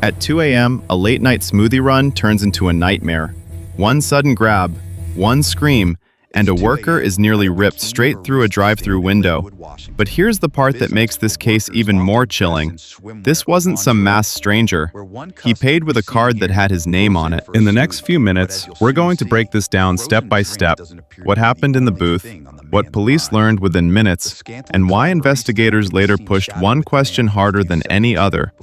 At 2 a.m., a late-night smoothie run turns into a nightmare. One sudden grab, one scream, and a worker is nearly ripped straight through a drive-thru window. But here's the part that makes this case even more chilling. This wasn't some mass stranger. He paid with a card that had his name on it. In the next few minutes, we're going to break this down step by step. What happened in the booth, what police learned within minutes, and why investigators later pushed one question harder than any other.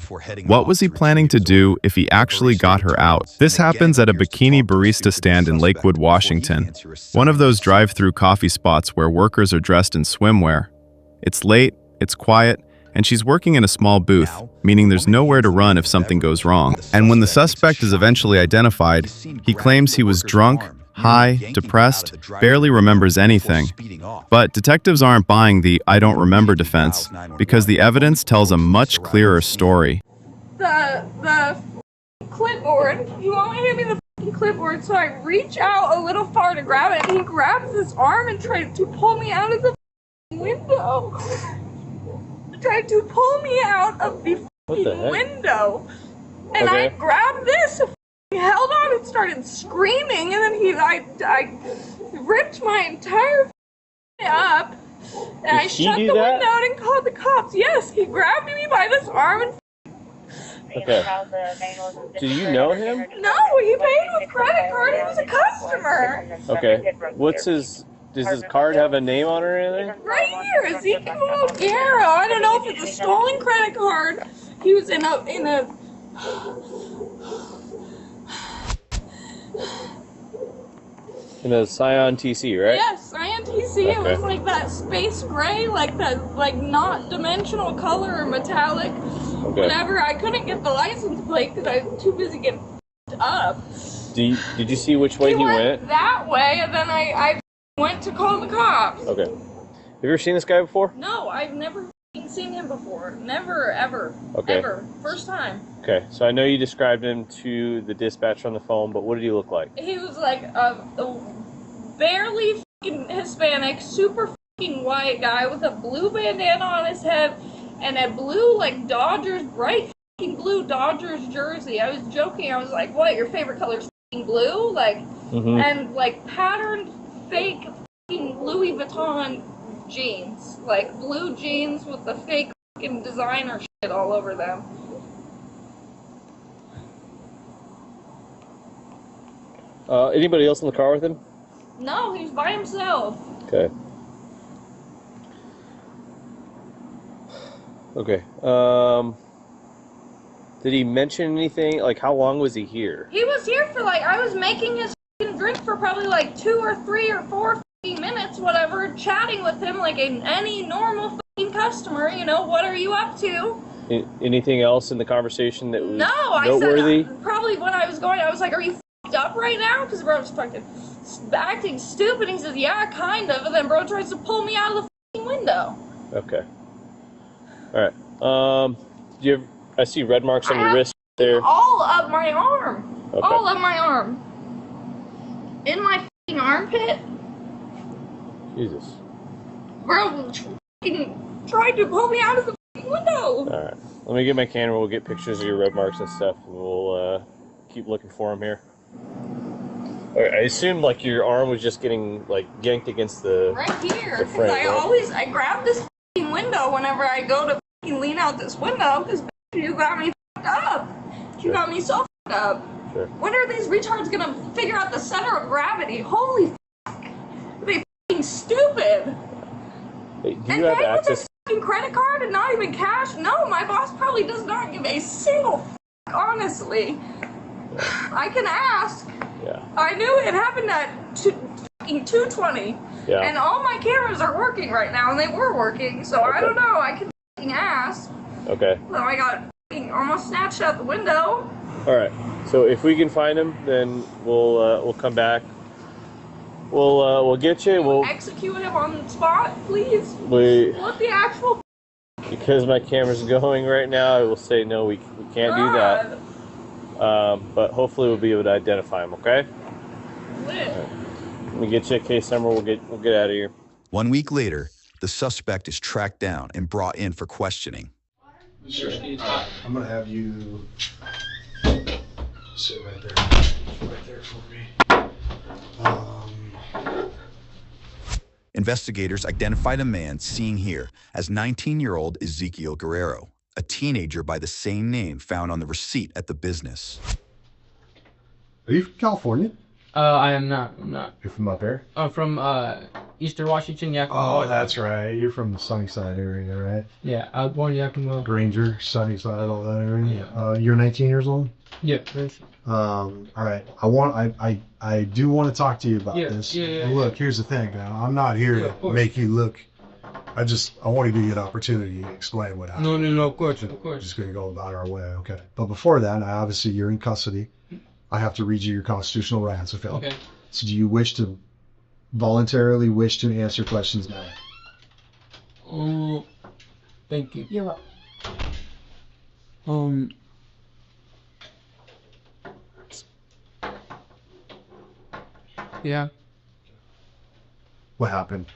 What was he planning to do if he actually got her out? This happens at a bikini barista stand in Lakewood, Washington. One of those drive-thru coffee spots where workers are dressed in swimwear. It's late, it's quiet, and she's working in a small booth, meaning there's nowhere to run if something goes wrong. And when the suspect is eventually identified, he claims he was drunk, high, depressed, barely remembers anything. But detectives aren't buying the "I don't remember" defense, because the evidence tells a much clearer story. The clipboard, you won't hand me the clipboard, so I reach out a little far to grab it, and he grabs his arm and tried to pull me out of the window. Tried to pull me out of the window. And I grabbed this, held on and started screaming, and then I ripped my entire up, and I shut the window out and called the cops. Yes, he grabbed me by this arm and Okay. Do you know him? no, he paid with credit card. He was a customer. Okay. Does his card have a name on it or anything? Right here, Ezekiel O'Gara. I don't know if it's a stolen credit card. He was in a Scion TC, right? Yes, Scion TC. It was like that space gray, like that, like not dimensional color or metallic. Whatever. I couldn't get the license plate because I was too busy getting up. Did you see which way he went? That way, and then I went to call the cops. Okay. Have you ever seen this guy before? No, I've never seen him before. Never, ever. Okay. Ever. First time. Okay, so I know you described him to the dispatcher on the phone, but what did he look like? He was like a barely fucking Hispanic, super fucking white guy with a blue bandana on his head and a blue, like, Dodgers, bright fucking blue Dodgers jersey. I was joking. I was like, what, your favorite color is fucking blue? Like, and, like, patterned fake fucking Louis Vuitton jeans. Like, blue jeans with the fake fucking designer shit all over them. Anybody else in the car with him? No, he was by himself. Okay. Okay. Did he mention anything? Like, how long was he here? He was here for, like, I was making his fucking drink for probably like 2 or 3 or 4 fucking minutes, whatever, chatting with him like any normal fucking customer, you know, what are you up to? Anything else in the conversation that was I noteworthy? said, probably when I was going, I was like, are you up right now? Because bro was fucking acting stupid. He says, yeah, kind of. And then bro tries to pull me out of the fucking window. Okay. All right. I see red marks on your wrist there. All of my arm. Okay. All of my arm. In my fucking armpit. Jesus. Bro fucking tried to pull me out of the fucking window. All right. Let me get my camera. We'll get pictures of your red marks and stuff. And we'll keep looking for them here. All right, I assume like your arm was just getting like yanked against the right here. The frame, I grab this fucking window whenever I go to fucking lean out this window because you got me fucked up. You got me so fucked up. Sure. When are these retards gonna figure out the center of gravity? Holy fuck. Are they fucking stupid? Hey, do you have access? With a fucking credit card and not even cash? No, my boss probably does not give a single fuck, honestly. I can ask. Yeah. I knew it happened at fucking 2:20. Yeah. And all my cameras are working right now, and they were working, so I don't know. I can fucking ask. Okay. So I got fucking almost snatched out the window. All right. So if we can find him, then we'll come back. We'll get you. We'll execute him on the spot, please. What the actual? Because my camera's going right now, I will say no. We can't do that. But hopefully we'll be able to identify him. Okay. Right. Let me get you a case number. We'll get out of here. 1 week later, the suspect is tracked down and brought in for questioning. I'm gonna have you Sit right there for me. Investigators identified a man seen here as 19-year-old Ezekiel Guerrero, a teenager by the same name found on the receipt at the business. Are you from California? I am not. I'm not. You're from up there? From Eastern Washington, Yakima. Oh, that's right. You're from the Sunnyside area, right? Yeah, I was born in Yakima. Granger, Sunnyside, all that area. Yeah. You're 19 years old? Yeah. All right. I do want to talk to you about this. Yeah. Look, here's the thing. Now, I'm not here to make you look. I want to give you an opportunity to explain what happened. No, of course. We're just going to go about our way, okay? But before that, obviously you're in custody. I have to read you your constitutional rights, okay? So do you voluntarily wish to answer questions now? Thank you. You're welcome. Yeah. What happened?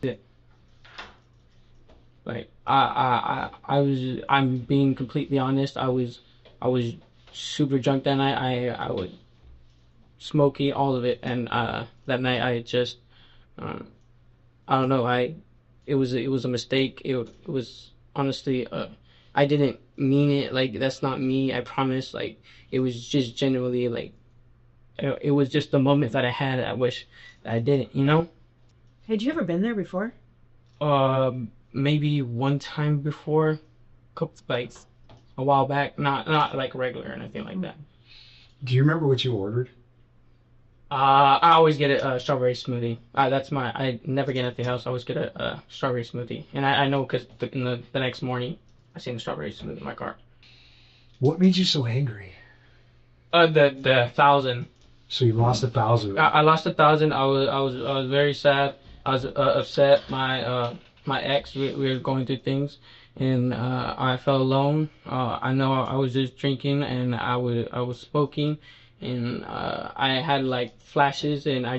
Yeah. Like I'm being completely honest. I was super drunk that night. I was smoky, all of it, and that night I just I don't know. It was a mistake. It was honestly I didn't mean it. Like, that's not me. I promise. Like, it was just genuinely like it was just the moment that I had. I wish that I didn't. You know. Had you ever been there before? Maybe one time before, like a while back. Not like regular or anything like that. Do you remember what you ordered? I always get a strawberry smoothie. I never get anything else. I always get a strawberry smoothie, and I know because the next morning I seen the strawberry smoothie in my car. What made you so angry? The 1,000. So you lost 1,000. I lost 1,000. I was very sad. I was upset. My ex, we were going through things, and I felt alone. I know I was just drinking, and I was smoking, and I had like flashes, and I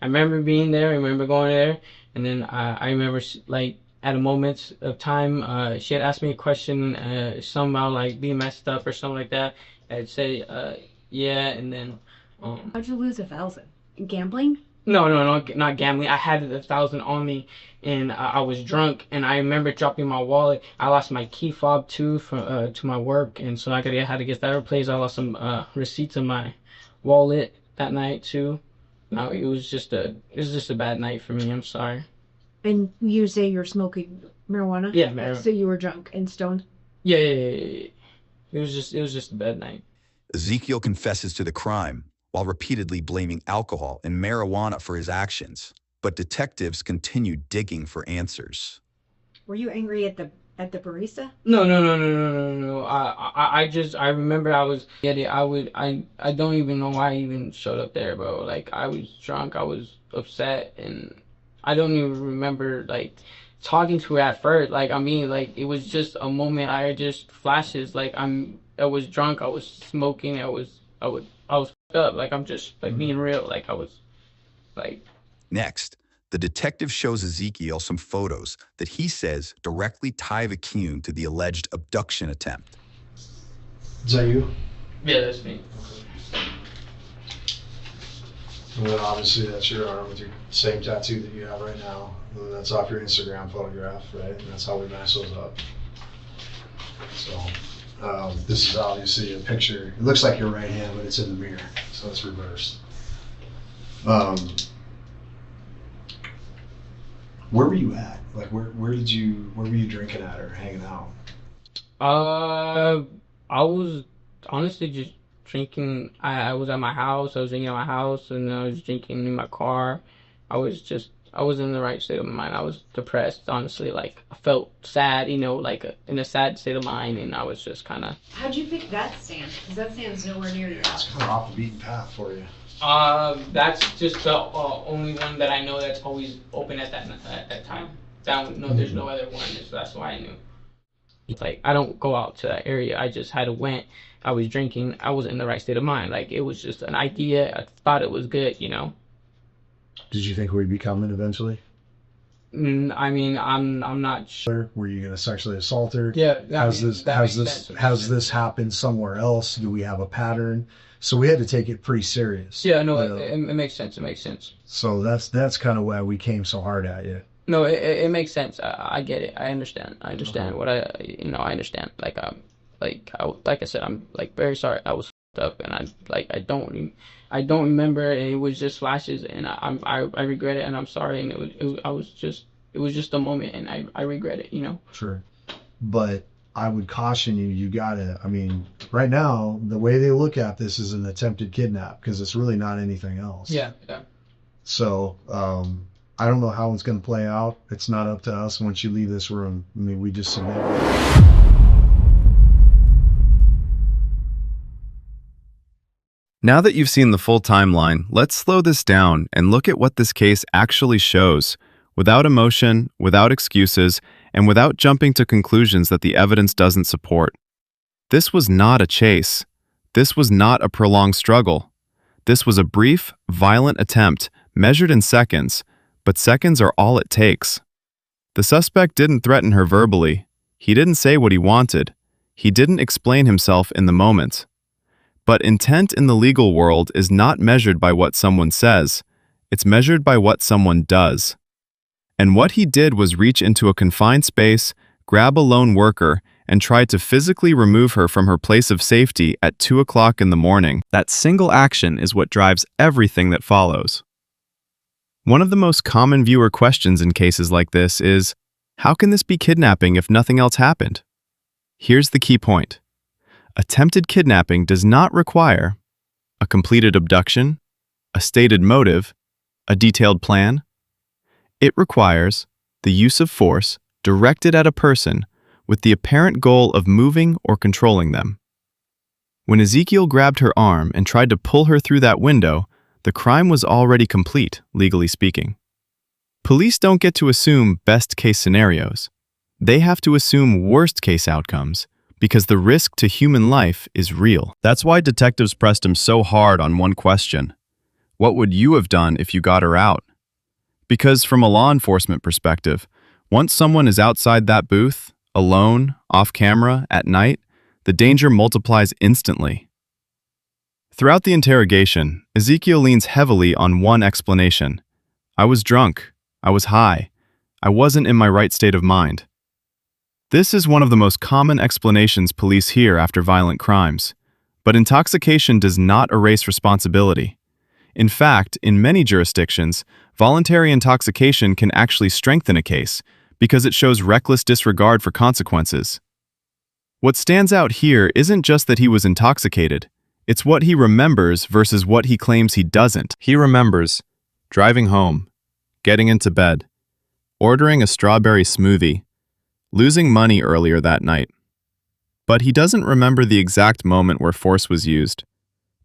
remember being there. I remember going there, and then I remember like at a moment of time, she had asked me a question, something about like being messed up or something like that. I'd say yeah, and then How'd you lose 1,000? Gambling? No, not gambling. I had 1,000 on me, and I was drunk, and I remember dropping my wallet. I lost my key fob too to my work, and so I had to get that replaced. I lost some receipts in my wallet that night too. No, it was just a bad night for me. I'm sorry. And you say you're smoking marijuana? Yeah, marijuana. So you were drunk and stoned? Yeah. It was just a bad night. Ezekiel confesses to the crime while repeatedly blaming alcohol and marijuana for his actions, but detectives continue digging for answers. Were you angry at the barista? No. I remember I was I don't even know why I even showed up there, bro. Like, I was drunk, I was upset, and I don't even remember like talking to her at first. Like, I mean, like, it was just a moment. I just flashes. Like, I was drunk, I was smoking, I was fucked up. Like, I'm just like being real. Like, I was like. Next, the detective shows Ezekiel some photos that he says directly tie Vicune to the alleged abduction attempt. Is that you? Yeah, that's me. And then obviously that's your arm with your same tattoo that you have right now. And that's off your Instagram photograph, right? And that's how we match those up. So this is obviously a picture. It looks like your right hand, but it's in the mirror, so it's reversed. Where were you at? Like, where were you drinking at or hanging out? I was honestly just drinking. I was at my house. I was drinking at my house, and I was drinking in my car. I was in the right state of mind. I was depressed, honestly. Like, I felt sad, like in a sad state of mind, and I was just kind of. How'd you pick that stand? Because that stand's nowhere near your house. It's kind of off the beaten path for you. That's just the only one that I know that's always open at that time. There's no other one, so that's why I knew. Like, I don't go out to that area. I just had went. I was drinking. I was in the right state of mind. Like, it was just an idea. I thought it was good, Did you think we'd be coming eventually? I mean, I'm not sure. Were you going to sexually assault her? Yeah, Has this happened somewhere else? Do we have a pattern? So we had to take it pretty serious. Yeah, no, it makes sense. It makes sense. So that's kind of why we came so hard at you. No, it makes sense. I get it. I understand. I understand what I understand. Like I said, I'm like very sorry. I was fucked up, and I don't remember. It was just flashes, and I regret it, and I'm sorry. And it was just a moment, and I regret it. You know. Sure. But I would caution you, I mean, right now, the way they look at this is an attempted kidnap because it's really not anything else. Yeah. Yeah. So, I don't know how it's going to play out. It's not up to us once you leave this room. I mean, we just submit. Now that you've seen the full timeline, let's slow this down and look at what this case actually shows, without emotion, without excuses, and without jumping to conclusions that the evidence doesn't support. This was not a chase. This was not a prolonged struggle. This was a brief, violent attempt, measured in seconds, but seconds are all it takes. The suspect didn't threaten her verbally. He didn't say what he wanted. He didn't explain himself in the moment. But intent in the legal world is not measured by what someone says. It's measured by what someone does. And what he did was reach into a confined space, grab a lone worker, and try to physically remove her from her place of safety at 2 o'clock in the morning. That single action is what drives everything that follows. One of the most common viewer questions in cases like this is, how can this be kidnapping if nothing else happened? Here's the key point. Attempted kidnapping does not require a completed abduction, a stated motive, a detailed plan. It requires the use of force directed at a person with the apparent goal of moving or controlling them. When Ezekiel grabbed her arm and tried to pull her through that window, the crime was already complete, legally speaking. Police don't get to assume best-case scenarios. They have to assume worst-case outcomes, because the risk to human life is real. That's why detectives pressed him so hard on one question. What would you have done if you got her out? Because from a law enforcement perspective, once someone is outside that booth, alone, off camera, at night, the danger multiplies instantly. Throughout the interrogation, Ezekiel leans heavily on one explanation. I was drunk. I was high. I wasn't in my right state of mind. This is one of the most common explanations police hear after violent crimes. But intoxication does not erase responsibility. In fact, in many jurisdictions, voluntary intoxication can actually strengthen a case because it shows reckless disregard for consequences. What stands out here isn't just that he was intoxicated. It's what he remembers versus what he claims he doesn't. He remembers driving home, getting into bed, ordering a strawberry smoothie, losing money earlier that night. But he doesn't remember the exact moment where force was used.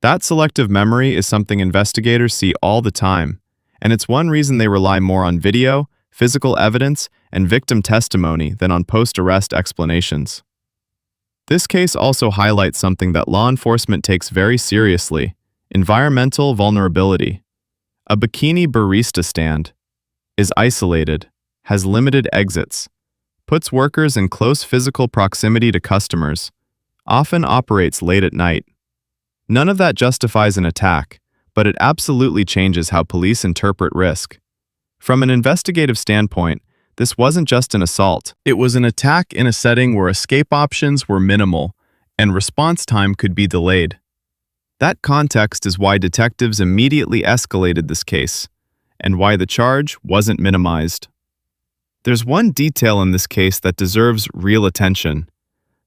That selective memory is something investigators see all the time, and it's one reason they rely more on video, physical evidence, and victim testimony than on post-arrest explanations. This case also highlights something that law enforcement takes very seriously: environmental vulnerability. A bikini barista stand is isolated, has limited exits, puts workers in close physical proximity to customers, often operates late at night. None of that justifies an attack, but it absolutely changes how police interpret risk. From an investigative standpoint, this wasn't just an assault. It was an attack in a setting where escape options were minimal and response time could be delayed. That context is why detectives immediately escalated this case, and why the charge wasn't minimized. There's one detail in this case that deserves real attention.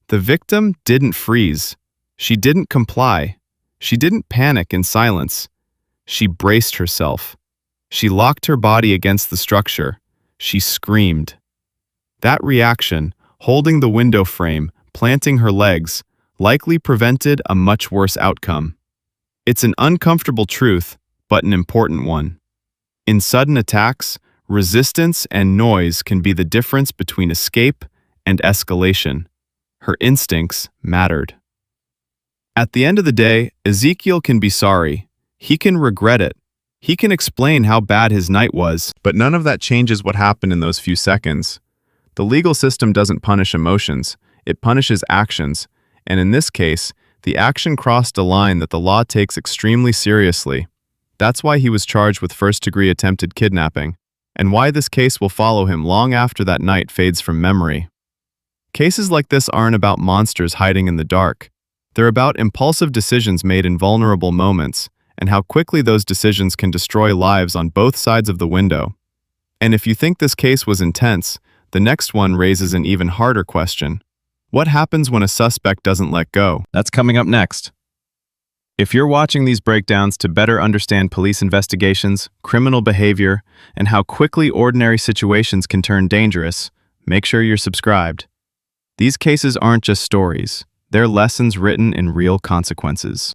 The victim didn't freeze. She didn't comply. She didn't panic in silence. She braced herself. She locked her body against the structure. She screamed. That reaction, holding the window frame, planting her legs, likely prevented a much worse outcome. It's an uncomfortable truth, but an important one. In sudden attacks, resistance and noise can be the difference between escape and escalation. Her instincts mattered. At the end of the day, Ezekiel can be sorry. He can regret it. He can explain how bad his night was, but none of that changes what happened in those few seconds. The legal system doesn't punish emotions, it punishes actions, and in this case, the action crossed a line that the law takes extremely seriously. That's why he was charged with first-degree attempted kidnapping, and why this case will follow him long after that night fades from memory. Cases like this aren't about monsters hiding in the dark. They're about impulsive decisions made in vulnerable moments, and how quickly those decisions can destroy lives on both sides of the window. And if you think this case was intense, the next one raises an even harder question. What happens when a suspect doesn't let go? That's coming up next. If you're watching these breakdowns to better understand police investigations, criminal behavior, and how quickly ordinary situations can turn dangerous, make sure you're subscribed. These cases aren't just stories, they're lessons written in real consequences.